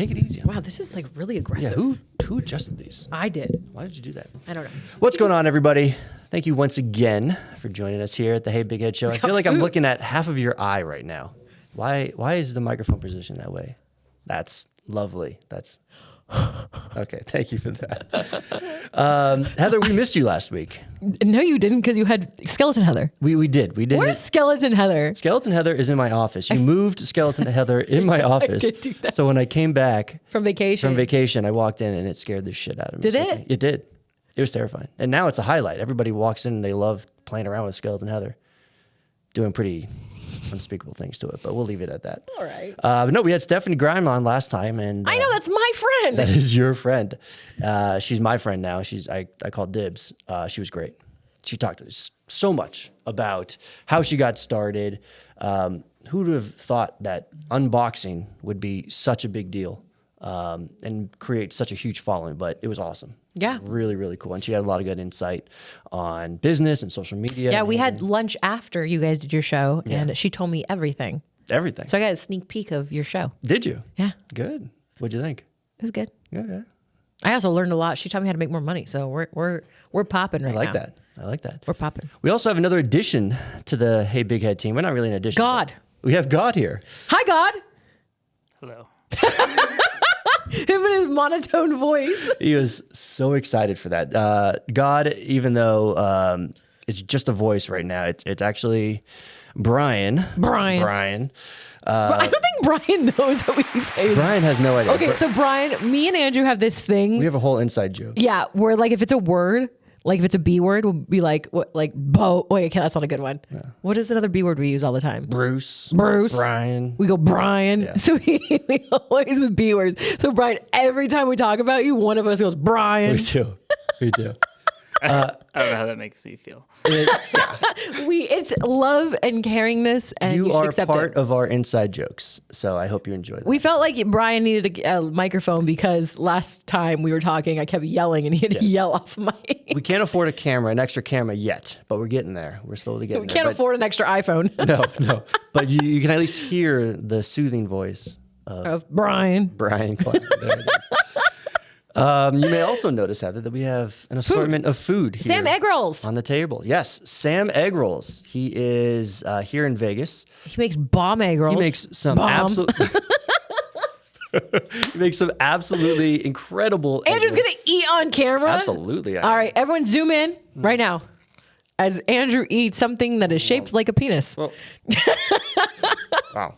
take it easy. Wow, this is like really aggressive. Yeah, who adjusted these? I did. Why did you do that? I don't know. What's going on, everybody? Thank you once again for joining us here at the Hey Big Head Show. I feel like I'm looking at half of your eye right now. Why is the microphone positioned that way? That's lovely. That's okay. Thank you for that. Heather, we missed you last week. No, you didn't, because you had Skeleton Heather. We did. Where's Skeleton Heather? Skeleton Heather is in my office. You moved Skeleton Heather in my office. did do that. So when I came back From vacation. I walked in and it scared the shit out of me. Did So it? It did. It was terrifying. And now it's a highlight. Everybody walks in and they love playing around with Skeleton Heather. Doing pretty unspeakable things to it, but we'll leave it at that. All right. No, we had Stephanie Grime on last time, and I know, that's my friend. that is your friend. She's my friend now. I call dibs. She was great. She talked so much about how she got started. Who would have thought that unboxing would be such a big deal and create such a huge following? But it was awesome. Yeah. Really, really cool. And she had a lot of good insight on business and social media. Yeah, we had lunch after you guys did your show, and she told me everything. Everything. So I got a sneak peek of your show. Did you? Yeah. Good. What'd you think? It was good. Yeah. I also learned a lot. She taught me how to make more money. So we're popping right now. I like that. We're popping. We also have another addition to the Hey Big Head team. We're not really an addition. God. We have God here. Hi, God. Hello. Him and his monotone voice. He was so excited for that. God, even though it's just a voice right now, it's actually Brian. I don't think Brian knows how we say it. Brian has no idea. Okay, so Brian, me and Andrew have this thing. We have a whole inside joke. Yeah, where like if it's a word, like if it's a B word, we'll be like, what, like Bo. Wait, okay, that's not a good one. Yeah. What is another B word we use all the time? Bruce. Brian. We go Brian. Yeah. So we always with B words. So Brian, every time we talk about you, one of us goes Brian. We do. I don't know how that makes you feel. It's love and caringness, and you should are accept part it. of our inside jokes, so I hope you enjoy that. We felt like Brian needed a microphone because last time we were talking, I kept yelling and he had to yell off mic. We can't afford an extra camera yet, but we're getting there. We're slowly getting there. We can't afford an extra iPhone. No. But you can at least hear the soothing voice of Brian. Brian Clark. There it is. You may also notice, Heather, that we have an assortment of food here. Sam Egg Rolls. On the table. Yes, Sam Egg Rolls. He is here in Vegas. He makes bomb egg rolls. He makes some absolutely incredible Andrew's going to eat on camera? Absolutely. All right, everyone zoom in right now as Andrew eats something that is shaped like a penis. Well, wow.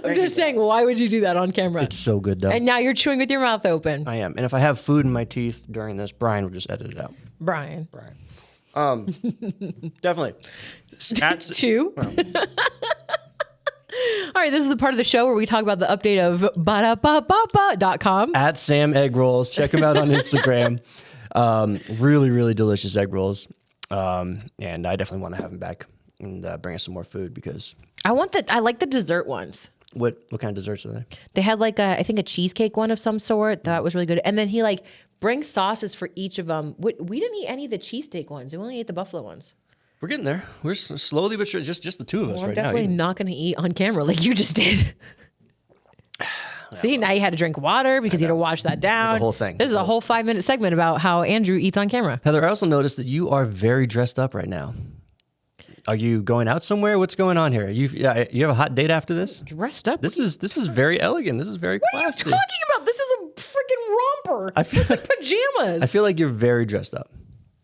I'm just saying, why would you do that on camera? It's so good, though. And now you're chewing with your mouth open. I am. And if I have food in my teeth during this, Brian will just edit it out. Brian. Definitely. Chew. All right, this is the part of the show where we talk about the update of badabababa.com. At Sam Egg Rolls. Check him out on Instagram. Really, really delicious egg rolls. And I definitely want to have him back and bring us some more food because... I like the dessert ones. What kind of desserts are they? They had like I think a cheesecake one of some sort. That was really good. And then he like brings sauces for each of them. We didn't eat any of the cheesesteak ones. We only ate the buffalo ones. We're getting there. We're slowly but surely, just the two of us I'm right now. definitely not going to eat on camera like you just did. See, now you had to drink water because you had to wash that down. It's a whole thing. This is a whole 5-minute segment about how Andrew eats on camera. Heather, I also noticed that you are very dressed up right now. Are you going out somewhere? What's going on here? You have a hot date after this? Dressed up? This is very elegant. This is very classy. What are you talking about? This is a freaking romper. It's like pajamas. I feel like you're very dressed up.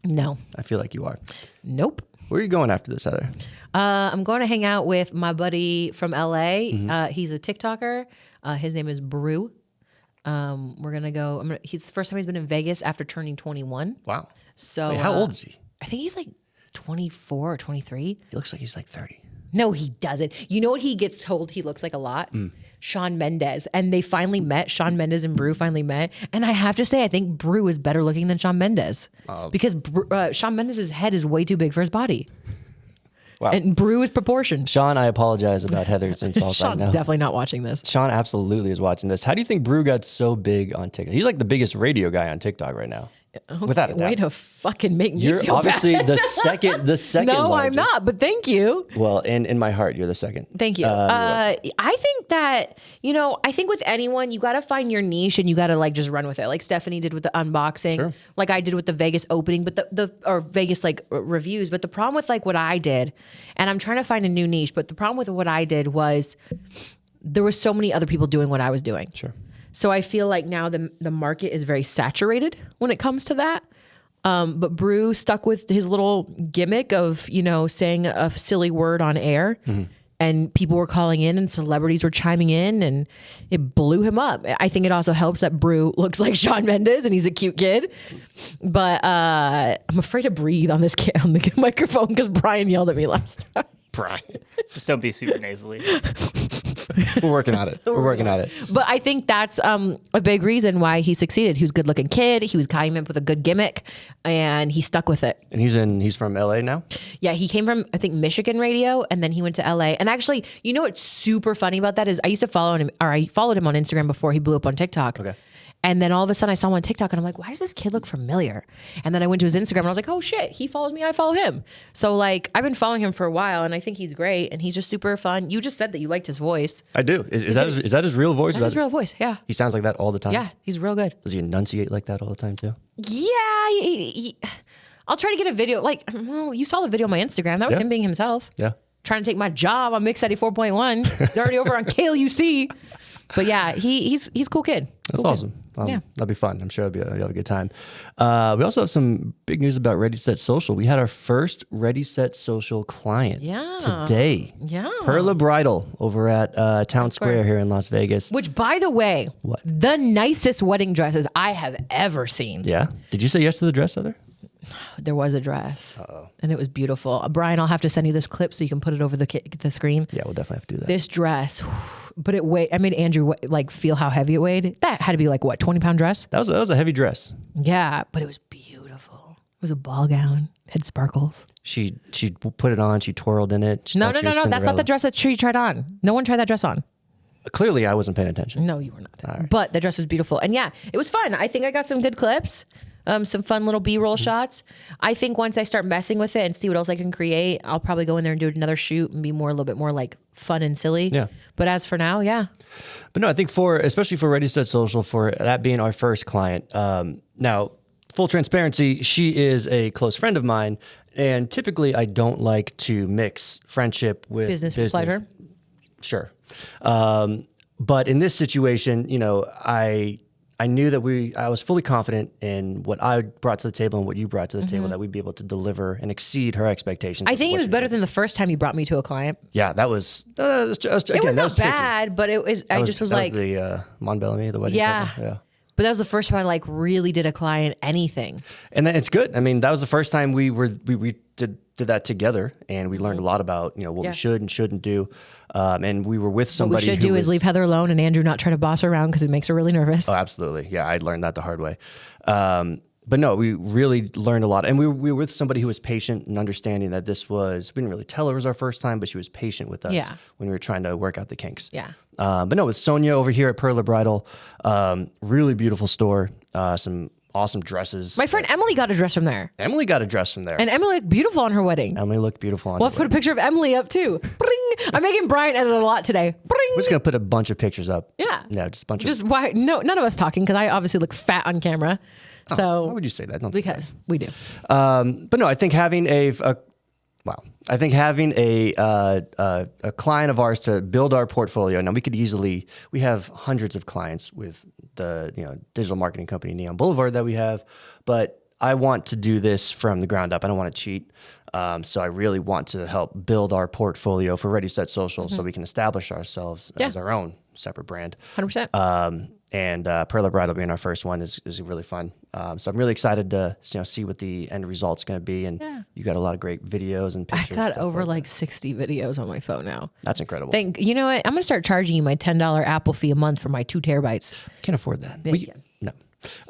No. I feel like you are. Nope. Where are you going after this, Heather? I'm going to hang out with my buddy from LA. He's a TikToker. His name is Brew. We're going to go. He's the first time he's been in Vegas after turning 21. Wow. So Wait, how old is he? I think he's like 24 or 23. He looks like he's like 30. No, he doesn't. You know what he gets told he looks like a lot? Shawn Mendes. And they finally met. Shawn Mendes and Brew finally met. And I have to say, I think Brew is better looking than Shawn Mendes. Because Shawn Mendes' head is way too big for his body. Wow. And Brew is proportioned. Sean, I apologize about Heather's insults. Sean's definitely not watching this. Sean absolutely is watching this. How do you think Brew got so big on TikTok? He's like the biggest radio guy on TikTok right now. Without a doubt. Way to fucking make me You're feel obviously bad. the second No, I'm largest. not, but thank you. Well, in my heart, you're the second. Thank you. I think that, I think with anyone, you got to find your niche and you got to like just run with it. Like Stephanie did with the unboxing, Sure. like I did with the Vegas opening, but or Vegas like reviews. But the problem with like what I did, and I'm trying to find a new niche, but the problem with what I did was there were so many other people doing what I was doing. Sure. So I feel like now the market is very saturated when it comes to that. But Brew stuck with his little gimmick of, saying a silly word on air, and people were calling in and celebrities were chiming in, and it blew him up. I think it also helps that Brew looks like Shawn Mendes and he's a cute kid. But I'm afraid to breathe on on the microphone because Brian yelled at me last time. Brian. Just don't be super nasally. We're working on it. We're working on it. But I think that's a big reason why he succeeded. He was a good looking kid. He was came up with a good gimmick and he stuck with it. And he's from LA now? Yeah, he came from, I think, Michigan radio, and then he went to LA. And actually, what's super funny about that is I used to follow him, or I followed him on Instagram before he blew up on TikTok. Okay. And then all of a sudden I saw him on TikTok and I'm like, why does this kid look familiar? And then I went to his Instagram and I was like, oh shit, he follows me, I follow him. So like, I've been following him for a while and I think he's great and he's just super fun. You just said that you liked his voice. I do. Is that his real voice? That's his real voice, yeah. He sounds like that all the time? Yeah, he's real good. Does he enunciate like that all the time too? Yeah, I'll try to get a video. Like, well, you saw the video on my Instagram. That was Yeah. him being himself. Yeah. Trying to take my job on Mix 84.1. It's already over on KLUC. But yeah, he's a cool kid. That's Cool awesome. kid. Yeah. That'll be fun. I'm sure you'll have a good time. We also have some big news about Ready Set Social. We had our first Ready Set Social client today. Yeah. Perla Bridal over at Town Square here in Las Vegas. Which, by the way, the nicest wedding dresses I have ever seen. Yeah. Did you say yes to the dress, Heather? There was a dress, and it was beautiful. Brian, I'll have to send you this clip so you can put it over the screen. Yeah, we'll definitely have to do that. This dress, but it weighed. I made Andrew like feel how heavy it weighed. That had to be like what, 20-pound dress? That was a heavy dress. Yeah, but it was beautiful. It was a ball gown, had sparkles. She put it on. She twirled in it. No. That's not the dress that she tried on. No one tried that dress on. Clearly, I wasn't paying attention. No, you were not. But the dress was beautiful, and yeah, it was fun. I think I got some good clips. Some fun little B-roll shots. I think once I start messing with it and see what else I can create, I'll probably go in there and do another shoot and be a little bit more like fun and silly. Yeah. But as for now, yeah. But no, I think especially for Ready Set Social, for that being our first client. Now, full transparency, she is a close friend of mine, and typically I don't like to mix friendship with Business pleasure. Sure. But in this situation, I knew that I was fully confident in what I brought to the table and what you brought to the table, that we'd be able to deliver and exceed her expectations. I think it was better than the first time you brought me to a client. Yeah, that was It was not bad, but it was. I just was like, the Mon Bellamy, the wedding. yeah. Supper. Yeah. But that was the first time I like really did a client anything. And then it's good. I mean, that was the first time we did that together, and we learned a lot about what we should and shouldn't do. And we were with somebody. What we should do is leave Heather alone and Andrew not try to boss her around because it makes her really nervous. Oh, absolutely. Yeah, I learned that the hard way. But no, we really learned a lot. And we were with somebody who was patient and understanding that we didn't really tell her it was our first time, but she was patient with us when we were trying to work out the kinks. Yeah. But no, with Sonia over here at Perla Bridal, really beautiful store, some awesome dresses. My friend Emily got a dress from there. Emily got a dress from there. And Emily looked beautiful on her wedding. Emily looked beautiful on We'll her have to put a picture of Emily up too. Bring. I'm making Brian edit a lot today. Bring. We're just going to put a bunch of pictures up. Yeah. Yeah, just a bunch Just why? No, none of us talking because I obviously look fat on camera. So why would you say that? Don't say because we do. that. But no, I think having a client of ours to build our portfolio. Now we have hundreds of clients with the digital marketing company Neon Boulevard that we have, but I want to do this from the ground up. I don't want to cheat. So I really want to help build our portfolio for Ready Set Social so we can establish ourselves as our own separate brand. 100%. And Perla Bridal being our first one is really fun. So I'm really excited to see what the end result's going to be. And you got a lot of great videos and I pictures. got over like 60 videos on my phone now. That's incredible. You know what? I'm going to start charging you my $10 Apple fee a month for my 2 terabytes. Can't afford that. Yeah, you can.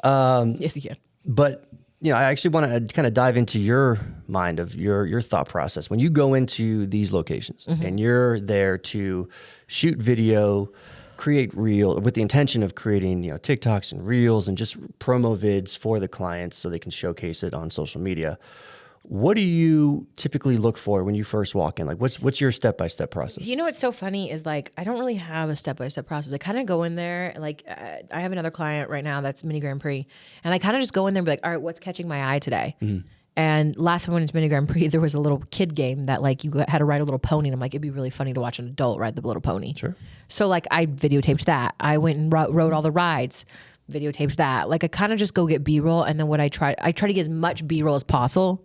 No. Yes, you can. But I actually want to kind of dive into your mind of your thought process when you go into these locations and you're there to shoot video create with the intention of creating, TikToks and reels and just promo vids for the clients so they can showcase it on social media. What do you typically look for when you first walk in? Like, what's your step-by-step process? You know what's so funny is like I don't really have a step-by-step process. I kind of go in there like I have another client right now that's Mini Grand Prix, and I kind of just go in there and be like, all right, what's catching my eye today? And last time when it's Mini Grand Prix, there was a little kid game that like you had to ride a little pony, and I'm like, it'd be really funny to watch an adult ride the little pony. Sure. So like I videotaped that. I went and rode all the rides. Videotapes that. Like I kind of just go get B-roll, and then what I try to get as much B-roll as possible,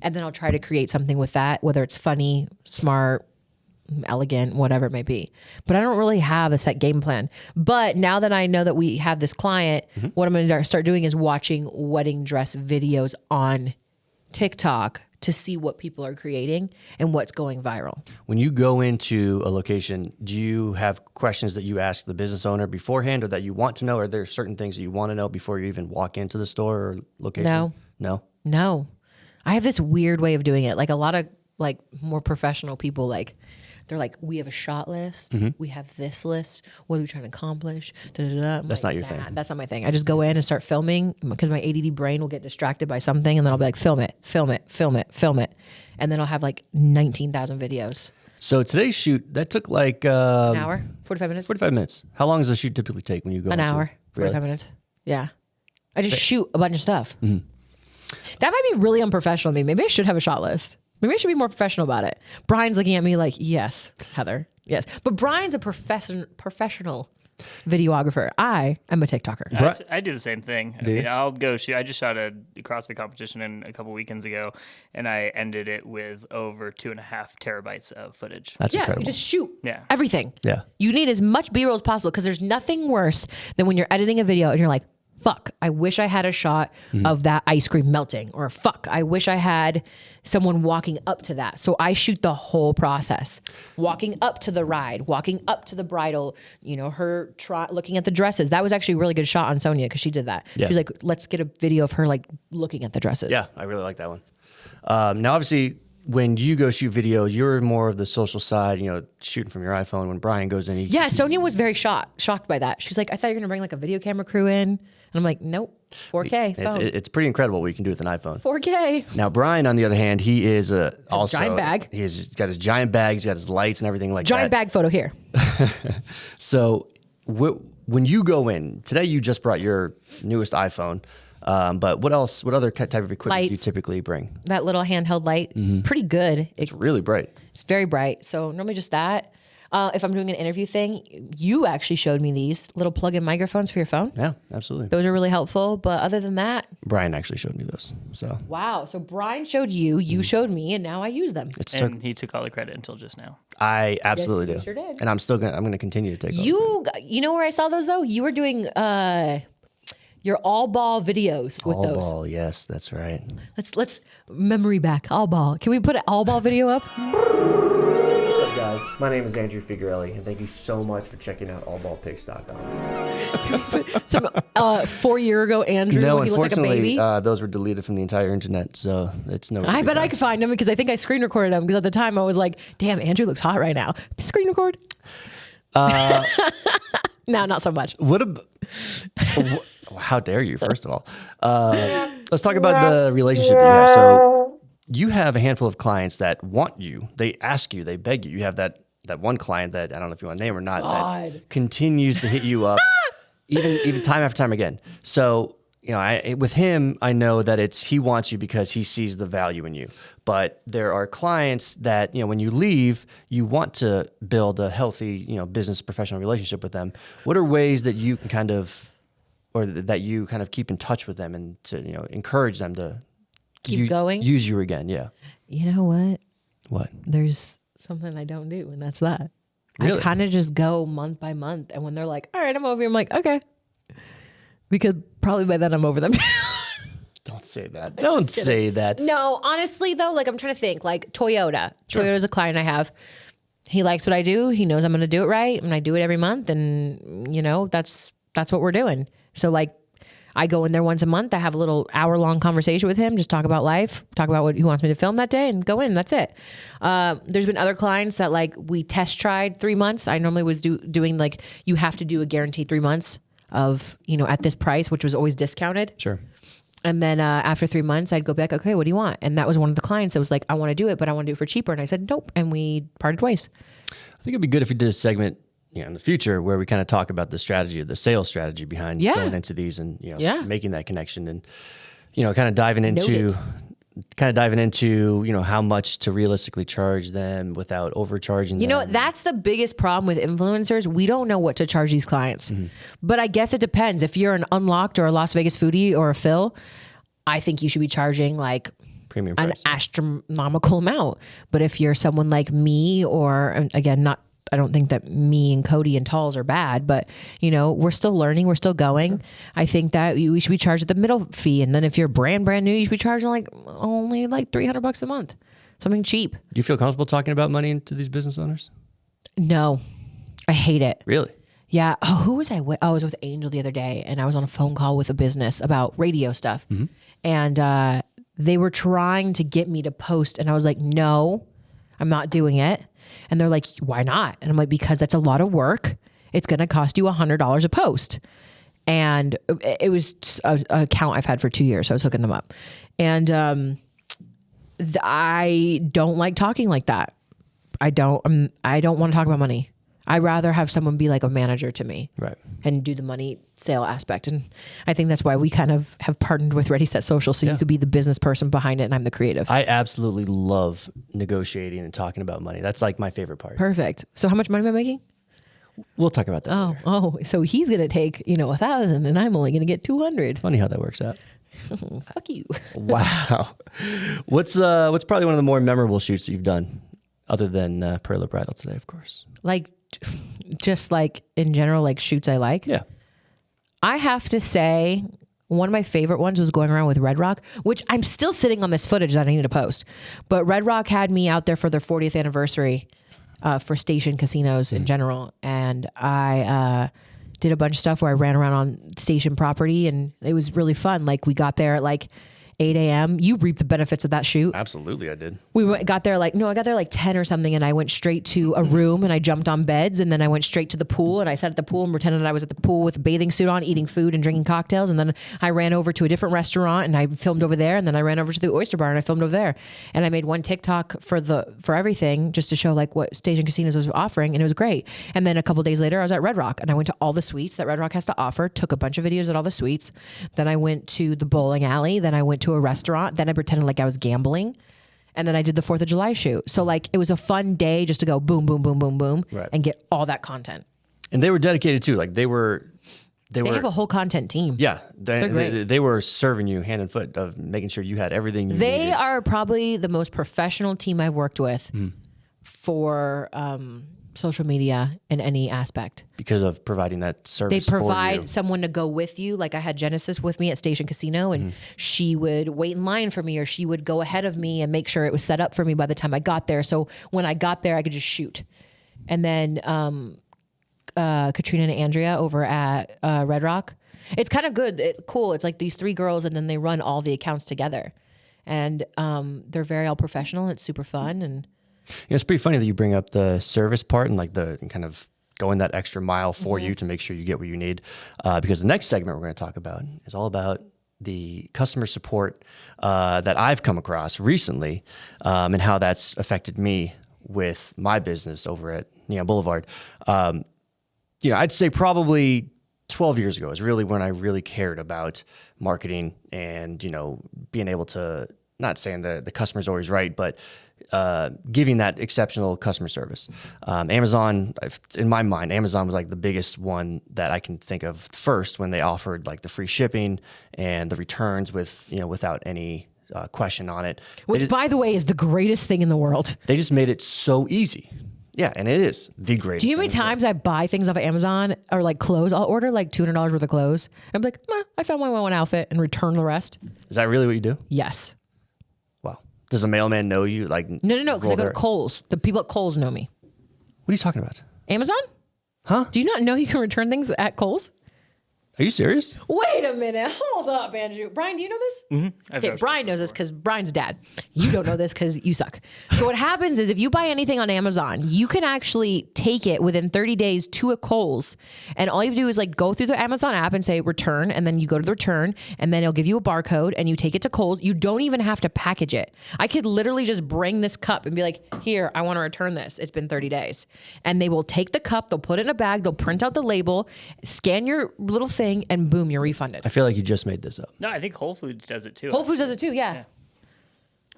and then I'll try to create something with that, whether it's funny, smart, elegant, whatever it may be. But I don't really have a set game plan. But now that I know that we have this client, what I'm going to start doing is watching wedding dress videos on TikTok to see what people are creating and what's going viral. When you go into a location, do you have questions that you ask the business owner beforehand or that you want to know? Are there certain things that you want to know before you even walk into the store or location? No. I have this weird way of doing it. Like a lot of like more professional people, like they're like, we have a shot list. We have this list. What are we trying to accomplish? That's not your thing. That's not my thing. I just go in and start filming because my ADD brain will get distracted by something, and then I'll be like, film it. And then I'll have like 19,000 videos. So today's shoot, that took like... An hour, 45 minutes. 45 minutes. How long does a shoot typically take when you go An hour, 45 minutes. Yeah. I just shoot a bunch of stuff. That might be really unprofessional of me. Maybe I should have a shot list. Maybe I should be more professional about it. Brian's looking at me like, yes, Heather, yes. But Brian's a professional videographer. I am a TikToker. I do the same thing. I mean, I'll go shoot. I just shot a CrossFit competition a couple weekends ago, and I ended it with over 2.5 terabytes of footage. That's incredible. You just shoot Yeah. everything. Yeah. You need as much B-roll as possible because there's nothing worse than when you're editing a video and you're like, fuck, I wish I had a shot of that ice cream melting, or fuck, I wish I had someone walking up to that. So I shoot the whole process, walking up to the ride, walking up to the bridal, her looking at the dresses. That was actually a really good shot on Sonia because she did that. Yeah. She's like, let's get a video of her like looking at the dresses. Yeah, I really like that one. Now, obviously, when you go shoot video, you're more of the social side, shooting from your iPhone. When Brian goes in, Sonia was very shocked by that. She's like, I thought you were going to bring like a video camera crew in. And I'm like, nope, 4K phone. It's pretty incredible what you can do with an iPhone. 4K. Now, Brian, on the other hand, he is also... giant bag. He's got his giant bag. He's got his lights and everything like that. Giant bag photo here. So when you go in, today you just brought your newest iPhone. But what else? What other type of equipment do you Lights. typically bring? That little handheld light. It's pretty good. It's really bright. It's very bright. So normally just that. If I'm doing an interview thing, you actually showed me these little plug-in microphones for your phone. Yeah, absolutely. Those are really helpful. But other than that, Brian actually showed me those. So wow. So Brian showed you, you showed me, and now I use them. And he took all the credit until just now. I absolutely Yes, do. you sure did. And I'm gonna continue to take all the credit. You know where I saw those though? You were doing your all ball videos with All those. ball, yes, that's right. Let's memory back. All ball. Can we put an all ball video up? What's up, guys? My name is Andrew Figuarelli, and thank you so much for checking out allballpics.com. Some 4 year ago Andrew No, when he looked like a unfortunately, baby. those were deleted from the entire internet, so it's no. I bet I could find them because I think I screen recorded them because at the time I was like, damn, Andrew looks hot right now. Screen record? No, not so much. How dare you, first of all. Let's talk about the relationship that you have. So you have a handful of clients that want you. They ask you. They beg you. You have that one client that, I don't know if you want to name or not, that continues to hit you up even time after time again. So, with him, I know that he wants you because he sees the value in you. But there are clients that, when you leave, you want to build a healthy, business professional relationship with them. What are ways that you can that you kind of keep in touch with them and to, encourage them to Keep going? use you again? Yeah. You know what? What? There's something I don't do, and that's that. Really? I kind of just go month by month. And when they're like, all right, I'm over here, I'm like, okay. Because probably by then I'm over them. Don't say that. Don't say that. No, honestly, though, like I'm trying to think, like Toyota. Sure. Toyota's a client I have. He likes what I do. He knows I'm going to do it right. And I do it every month. And, that's what we're doing. So, like, I go in there once a month. I have a little hour-long conversation with him, just talk about life, talk about what he wants me to film that day, and go in. That's it. There's been other clients that like we test tried 3 months. I normally was doing like, you have to do a guaranteed 3 months of, you know, at this price, which was always discounted. Sure. And then after 3 months, I'd go back, okay, what do you want? And that was one of the clients that was like, I want to do it, but I want to do it for cheaper. And I said, nope. And we parted ways. I think it'd be good if we did a segment, you know, in the future where we kind of talk about the strategy, the sales strategy behind going into these and, you know, making that connection and, you know, kind of diving into, you know, how much to realistically charge them without overcharging them. You know, that's the biggest problem with influencers. We don't know what to charge these clients. But I guess it depends. If you're an Unlocked or a Las Vegas Foodie or a Phil, I think you should be charging like premium an price. astronomical amount. But if you're someone like me, or and again, I don't think that me and Cody and Talls are bad, but you know, we're still learning, we're still going. Sure. I think that we should be charged at the middle fee. And then if you're brand new, you should be charging like only like $300 a month, something cheap. Do you feel comfortable talking about money to these business owners? No, I hate it. Really? Yeah. Oh, who was I with? I was with Angel the other day, and I was on a phone call with a business about radio stuff. And they were trying to get me to post, and I was like, no, I'm not doing it. And they're like, why not? And I'm like, because that's a lot of work. It's going to cost you $100 a post. And it was an account I've had for 2 years. So I was hooking them up. And I don't like talking like that. I don't want to talk about money. I'd rather have someone be like a manager to me, right, and do the money sale aspect. And I think that's why we kind of have partnered with Ready Set Social. So you could be the business person behind it, and I'm the creative. I absolutely love negotiating and talking about money. That's like my favorite part. Perfect. So how much money am I making? We'll talk about that later. Oh, so he's going to take, 1,000 and I'm only going to get 200. Funny how that works out. Fuck you. Wow. What's probably one of the more memorable shoots that you've done other than Perla Bridal today, of course? Like, just like in general, like shoots I like. Yeah. I have to say one of my favorite ones was going around with Red Rock, which I'm still sitting on this footage that I need to post. But Red Rock had me out there for their 40th anniversary for Station casinos in general. And I did a bunch of stuff where I ran around on Station property, and it was really fun. Like we got there at like 8 a.m. You reap the benefits of that shoot. Absolutely, I did. I got there like 10 or something, and I went straight to a room and I jumped on beds, and then I went straight to the pool and I sat at the pool and pretended I was at the pool with a bathing suit on, eating food and drinking cocktails. And then I ran over to a different restaurant and I filmed over there, and then I ran over to the Oyster Bar and I filmed over there. And I made one TikTok for everything just to show like what Station Casinos was offering, and it was great. And then a couple days later I was at Red Rock and I went to all the suites that Red Rock has to offer, took a bunch of videos at all the suites. Then I went to the bowling alley, then I went to a restaurant, then I pretended like I was gambling. And then I did the 4th of July shoot. So like it was a fun day just to go boom, boom, boom, boom, boom, right, and get all that content. And they were dedicated too. Like they have a whole content team. Yeah. They were serving you hand and foot of making sure you had everything you needed. They are probably the most professional team I've worked with for social media in any aspect. Because of providing that service. They provide someone to go with you. Like I had Genesis with me at Station Casino, and she would wait in line for me, or she would go ahead of me and make sure it was set up for me by the time I got there. So when I got there, I could just shoot. And then Katrina and Andrea over at Red Rock. It's kind of good. Cool. It's like these 3 girls, and then they run all the accounts together. And they're very all professional. It's super fun. And it's pretty funny that you bring up the service part and like the kind of going that extra mile for you to make sure you get what you need. Because the next segment we're going to talk about is all about the customer support that I've come across recently and how that's affected me with my business over at Neon Boulevard. I'd say probably 12 years ago is really when I really cared about marketing and, being able to, not saying the customer's always right, but giving that exceptional customer service. Amazon, in my mind, Amazon was like the biggest one that I can think of first when they offered like the free shipping and the returns with, without any question on it. Which, by the way, is the greatest thing in the world. They just made it so easy. Yeah, and it is the greatest. Do you know how many times I buy things off of Amazon or like clothes? I'll order like $200 worth of clothes. I'm like, I found my one outfit, and return the rest. Is that really what you do? Yes. Wow. Does a mailman know you? Like No, because I go to Kohl's. The people at Kohl's know me. What are you talking about? Amazon? Huh? Do you not know you can return things at Kohl's? Are you serious? Wait a minute. Hold up, Andrew. Brian, do you know this? Okay, Brian knows this because Brian's dad. You don't know this because you suck. So what happens is if you buy anything on Amazon, you can actually take it within 30 days to a Kohl's. And all you have to do is like go through the Amazon app and say return. And then you go to the return and then it'll give you a barcode and you take it to Kohl's. You don't even have to package it. I could literally just bring this cup and be like, here, I want to return this. It's been 30 days. And they will take the cup, they'll put it in a bag, they'll print out the label, scan your little thing, and boom, you're refunded. I feel like you just made this up. No, I think Whole Foods does it too. Whole Foods does it too, yeah.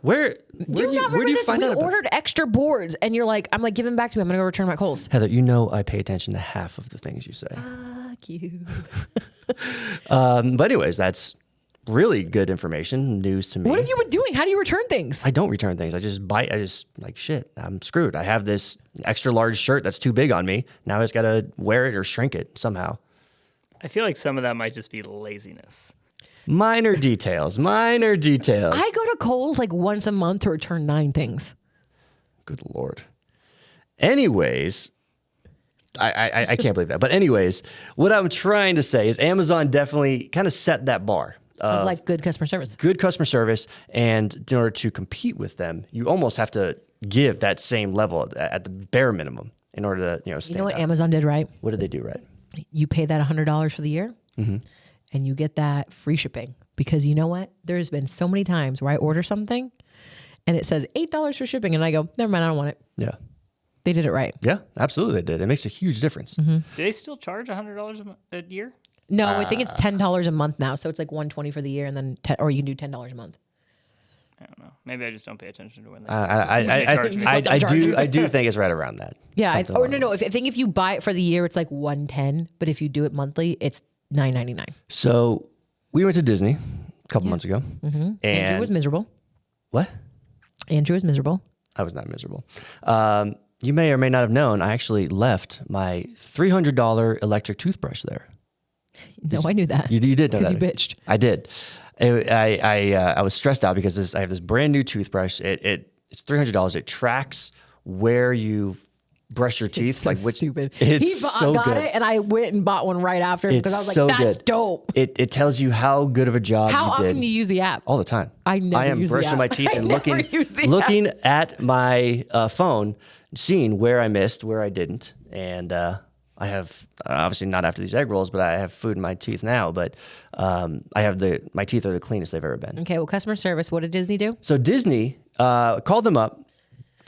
Where Do you not remember this? find We out about ordered extra boards, and you're like, I'm like, give them back to me. I'm gonna go return my Kohl's. Heather, you know I pay attention to half of the things you say. Fuck you. But anyways, that's really good information, news to me. What have you been doing? How do you return things? I don't return things. I just like shit. I'm screwed. I have this extra large shirt that's too big on me. Now I just gotta wear it or shrink it somehow. I feel like some of that might just be laziness. Minor details. I go to Kohl's like once a month to return 9 things. Good Lord. Anyways, I can't believe that. But anyways, what I'm trying to say is Amazon definitely kind of set that bar. Of like good customer service. Good customer service, and in order to compete with them, you almost have to give that same level at the bare minimum in order to stand You know what out. Amazon did right? What did they do right? You pay that $100 for the year, and you get that free shipping. Because you know what? There's been so many times where I order something, and it says $8 for shipping, and I go, never mind, I don't want it. Yeah. They did it right. Yeah, absolutely they did. It makes a huge difference. Do they still charge $100 a year? No, I think it's $10 a month now, so it's like $120 for the year, and then or you can do $10 a month. I don't know. Maybe I just don't pay attention to when they. I do think it's right around that. Yeah, Something or along no. I think if you buy it for the year, it's like $110, but if you do it monthly, it's $9.99. So we went to Disney a couple months ago, and Andrew was miserable. What? Andrew was miserable. I was not miserable. You may or may not have known, I actually left my $300 electric toothbrush there. No, I knew that. You did know that. Because you bitched. I did. I was stressed out because I have this brand new toothbrush. It's $300. It tracks where you brush your teeth, So like which. stupid. It's He so got good. it, and I went and bought one right after because I was like, so "That's good. dope." It tells you how good of a job How you often did. do you use the app? All the time. I never am use the brushing app. my teeth I and never use the looking at my phone, seeing where I missed, where I didn't, and I have obviously not after these egg rolls, but I have food in my teeth now. But I have my teeth are the cleanest they've ever been. Okay, well, customer service. What did Disney do? So Disney called them up.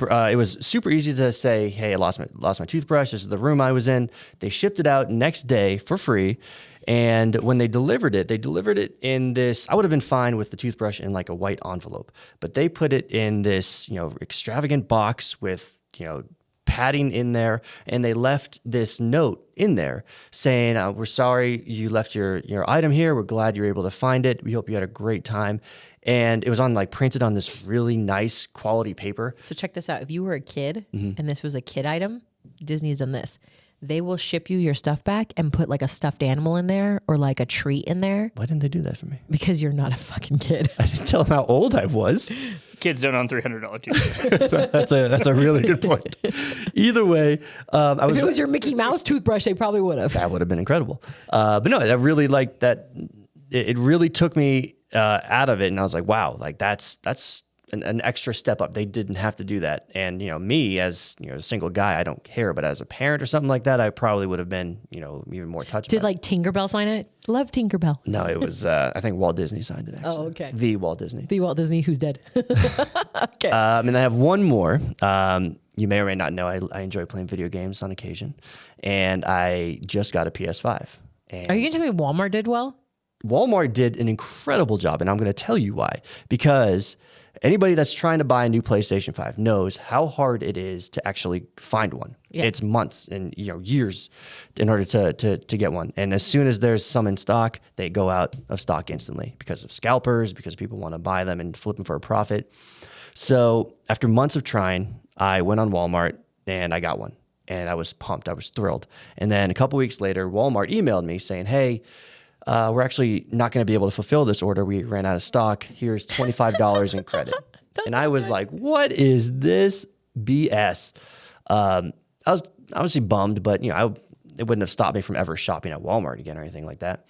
It was super easy to say, "Hey, I lost my toothbrush. This is the room I was in." They shipped it out next day for free. And when they delivered it in this. I would have been fine with the toothbrush in like a white envelope, but they put it in this extravagant box with padding in there, and they left this note in there saying, "We're sorry you left your item here. We're glad you were able to find it. We hope you had a great time." And it was printed on this really nice quality paper. So check this out. If you were a kid Mm-hmm. and this was a kid item, Disney's done this. They will ship you your stuff back and put like a stuffed animal in there or like a treat in there Why didn't they do that for me? because you're not a fucking kid. I didn't tell them how old I was. Kids don't own $300 toothbrushes. That's a really good point. Either way, If it was your Mickey Mouse toothbrush, they probably would have. that would have been incredible. But no, I really liked that. It really took me out of it, and I was like, wow, like that's an extra step up. They didn't have to do that. And me as a single guy, I don't care. But as a parent or something like that, I probably would have been even more touched. Did by it. like Tinkerbell sign it? Love Tinkerbell. No, it was I think Walt Disney signed it. Actually. Oh, okay. The Walt Disney. The Walt Disney who's dead. Okay. And I have one more. You may or may not know I enjoy playing video games on occasion, and I just got a PS5. And Are you gonna tell me Walmart did well? Walmart did an incredible job, and I'm going to tell you why. Because anybody that's trying to buy a new PlayStation 5 knows how hard it is to actually find one. Yeah. It's months and years in order to get one. And as soon as there's some in stock, they go out of stock instantly because of scalpers, because people want to buy them and flip them for a profit. So after months of trying, I went on Walmart and I got one. And I was pumped. I was thrilled. And then a couple weeks later, Walmart emailed me saying, "Hey, we're actually not going to be able to fulfill this order. We ran out of stock. Here's $25 in credit." And I was like, what is this BS? I was obviously bummed, but I it wouldn't have stopped me from ever shopping at Walmart again or anything like that.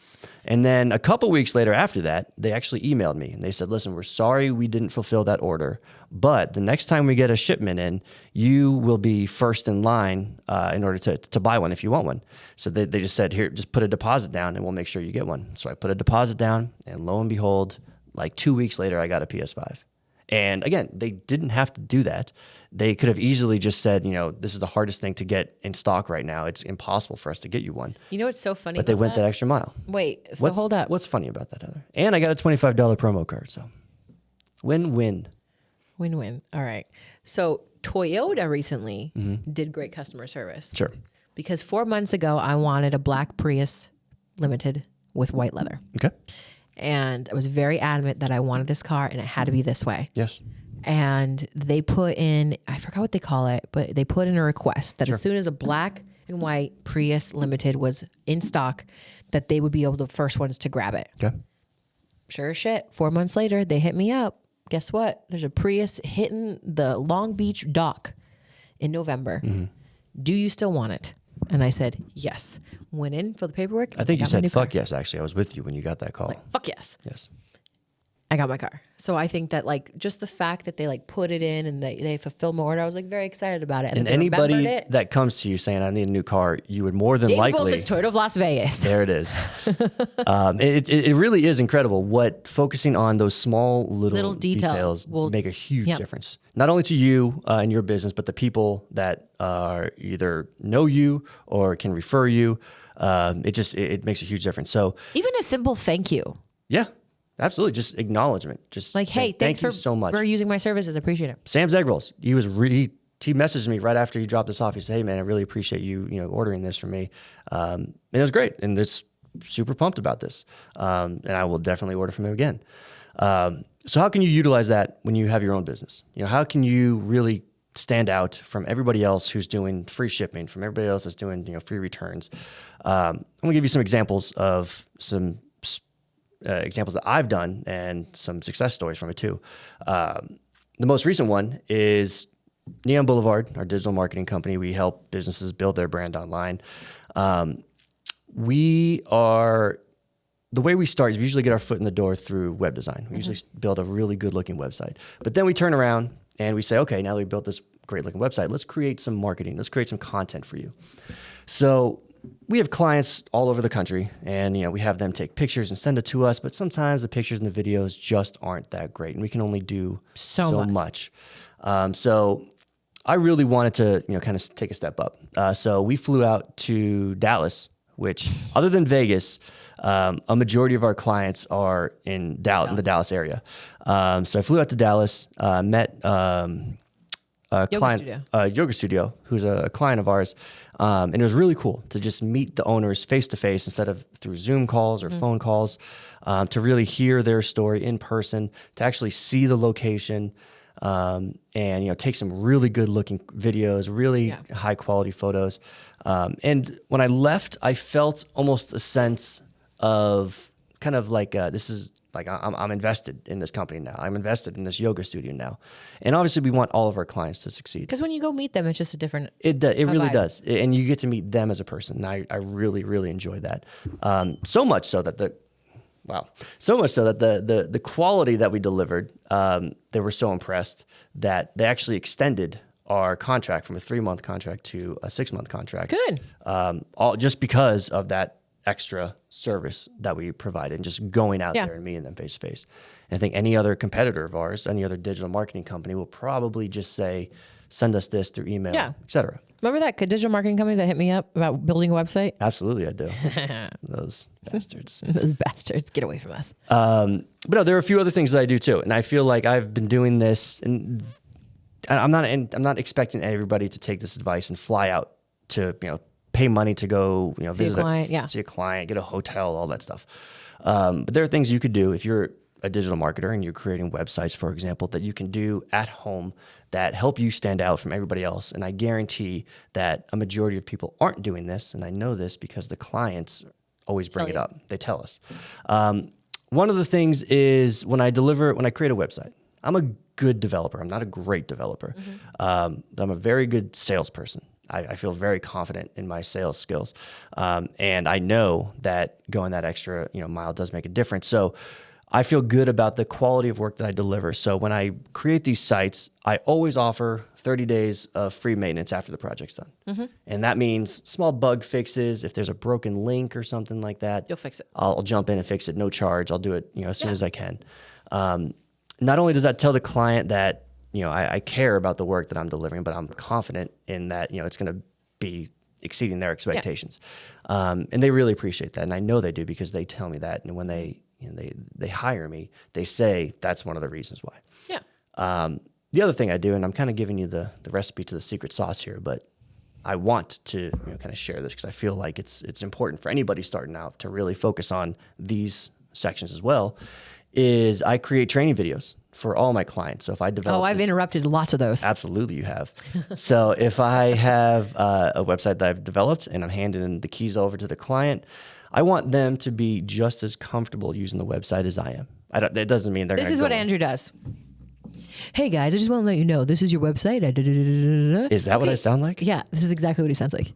And then a couple weeks later after that, they actually emailed me and they said, listen, we're sorry we didn't fulfill that order, but the next time we get a shipment in, you will be first in line in order to buy one if you want one. So they just said, here, just put a deposit down and we'll make sure you get one. So I put a deposit down, and lo and behold, like 2 weeks later, I got a PS5. And again, they didn't have to do that. They could have easily just said, this is the hardest thing to get in stock right now. It's impossible for us to get you one. You know what's so funny? But they went that extra mile. Wait, so hold up. What's funny about that, Heather? And I got a $25 promo card, so win-win. Win-win. All right. So Toyota recently did great customer service. Sure. Because 4 months ago, I wanted a black Prius Limited with white leather. Okay. And I was very adamant that I wanted this car and it had to be this way. Yes. And they put in, I forgot what they call it, but they put in a request that as soon as a black and white Prius Limited was in stock, that they would be able to the first ones to grab it. Okay. Sure as shit. 4 months later, they hit me up. Guess what? There's a Prius hitting the Long Beach dock in November. Do you still want it? And I said, yes. Went in for the paperwork. I think you said fuck car. yes, actually. I was with you when you got that call. Fuck yes. Yes. I got my car. So I think that just the fact that they put it in and they fulfilled my order, I was very excited about it. And anybody that comes to you saying, I need a new car, you would more than Dave likely. Wilson's Toyota of Las Vegas. There it is. It really is incredible what focusing on those small little details will make a huge difference. Not only to you and your business, but the people that either know you or can refer you. It makes a huge difference. So even a simple thank you. Yeah. Absolutely, just acknowledgement. Just hey, thanks thank you so much for using my services. I appreciate it. Sam's Egg Rolls. He messaged me right after he dropped this off. He said, "Hey man, I really appreciate you ordering this for me." And it was great, and it's super pumped about this. And I will definitely order from him again. So how can you utilize that when you have your own business? How can you really stand out from everybody else who's doing free shipping, from everybody else that's doing free returns? I'm gonna give you some examples of some. Examples that I've done and some success stories from it too. The most recent one is Neon Boulevard, our digital marketing company. We help businesses build their brand online. The way we start is we usually get our foot in the door through web design. We usually build a really good looking website, but then we turn around and we say, okay, now that we built this great looking website, let's create some marketing. Let's create some content for you. So we have clients all over the country, and we have them take pictures and send it to us, but sometimes the pictures and the videos just aren't that great, and we can only do so much. So I really wanted to kind of take a step up. So we flew out to Dallas, which other than Vegas, a majority of our clients are in the Dallas area. So I flew out to Dallas, met yoga studio, who's a client of ours. And it was really cool to just meet the owners face to face instead of through Zoom calls or phone calls, to really hear their story in person, to actually see the location, and take some really good looking videos, really high quality photos. And when I left, I felt almost a sense of kind of like this is like I'm invested in this company now. I'm invested in this yoga studio now, and obviously we want all of our clients to succeed. Because when you go meet them, it's just a different. It really does, and you get to meet them as a person. And I really enjoy that. So much so that the quality that we delivered, they were so impressed that they actually extended our contract from a 3-month contract to a 6-month contract. Good. All just because of that extra service that we provided and just going out there and meeting them face to face. And I think any other competitor of ours, any other digital marketing company will probably just say, send us this through email, et cetera. Remember that digital marketing company that hit me up about building a website? Absolutely, I do. Those bastards. Those bastards. Get away from us. But no, there are a few other things that I do too. And I feel like I've been doing this, and I'm not expecting everybody to take this advice and fly out to, pay money to go, visit see a client, get a hotel, all that stuff. But there are things you could do if you're a digital marketer and you're creating websites, for example, that you can do at home that help you stand out from everybody else. And I guarantee that a majority of people aren't doing this. And I know this because the clients always bring it up. They tell us. One of the things is when I create a website, I'm a good developer. I'm not a great developer, but I'm a very good salesperson. I feel very confident in my sales skills. And I know that going that extra, mile does make a difference. So I feel good about the quality of work that I deliver. So when I create these sites, I always offer 30 days of free maintenance after the project's done. Mm-hmm. And that means small bug fixes. If there's a broken link or something like that, You'll fix it. I'll jump in and fix it, no charge. I'll do it, as soon as I can. Not only does that tell the client that, I care about the work that I'm delivering, but I'm confident in that, it's going to be exceeding their expectations. And they really appreciate that. And I know they do because they tell me that. And when they hire me, they say that's one of the reasons why. Yeah. The other thing I do, and I'm kind of giving you the recipe to the secret sauce here, but I want to kind of share this because I feel like it's important for anybody starting out to really focus on these sections as well, is I create training videos for all my clients. So if I develop... I've interrupted lots of those. Absolutely you have. So if I have a website that I've developed and I'm handing the keys over to the client, I want them to be just as comfortable using the website as I am. That doesn't mean they're going to This is what Andrew does. Hey guys, I just want to let you know, this is your website. Is that what I sound like? Yeah, this is exactly what he sounds like.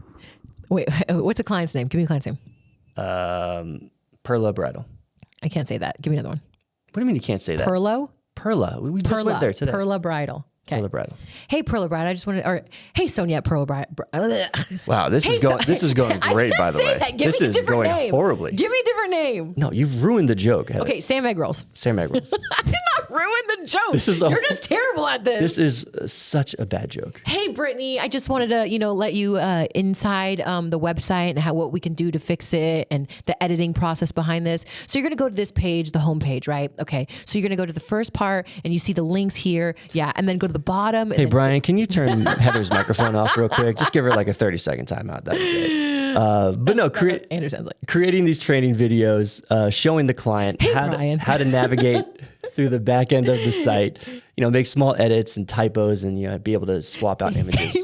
Wait, what's a client's name? Give me a client's name. Perla Bridal. I can't say that. Give me another one. What do you mean you can't say that? Perla? Perla. We just went there today. Perla Bridal. Okay. Perla Bridal. Hey, Perla Bridal. I just wanted, or hey, Sonia at Perla Bridal. Wow, this is going great, by the way. This is going name. horribly. Give me a different name. No, you've ruined the joke, Heather. Okay, Sam Egg Rolls. Sam Egg Rolls. I did not ruin the joke. You're just terrible at this. This is such a bad joke. Hey, Brittany, I just wanted to, let you inside the website and what we can do to fix it and the editing process behind this. So you're going to go to this page, the home page, right? Okay. So you're going to go to the first part and you see the links here. Yeah. And then go to the bottom. Hey, Brian, can you turn Heather's microphone off real quick? Just give her like a 30-second timeout. That'd be great. But no, Andrew sounds like creating these training videos, showing the client how to navigate through the back end of the site, make small edits and typos and, be able to swap out images.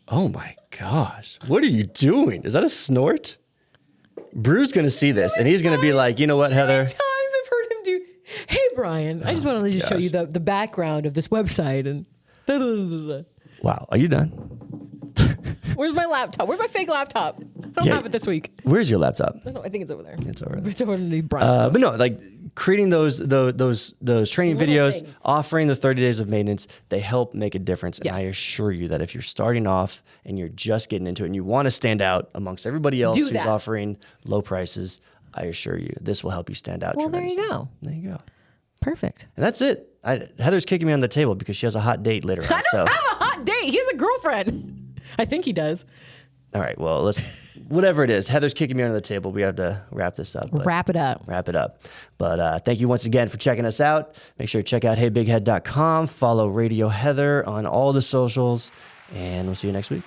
Oh my gosh. What are you doing? Is that a snort? Brew's going to see this and he's going to be like, you know what, Heather? times I've heard him do. Hey, Brian, I just wanted to show you the background of this website and. Wow. Are you done? Where's my laptop? Where's my fake laptop? I don't have it this week. Where's your laptop? I think it's over there. It's over there. It's over underneath Brian. But no, like creating those training videos, things. offering the 30 days of maintenance, they help make a difference. Yes. And I assure you that if you're starting off and you're just getting into it and you want to stand out amongst everybody else who's offering low prices, I assure you this will help you stand out. Well, there you go. There you go. Perfect. And that's it. Heather's kicking me on the table because she has a hot date later on. I don't have a hot date. He has a girlfriend. I think he does. All right. Well, whatever it is, Heather's kicking me under the table. We have to wrap this up. Wrap it up. But thank you once again for checking us out. Make sure to check out heybighead.com. Follow Radio Heather on all the socials. And we'll see you next week.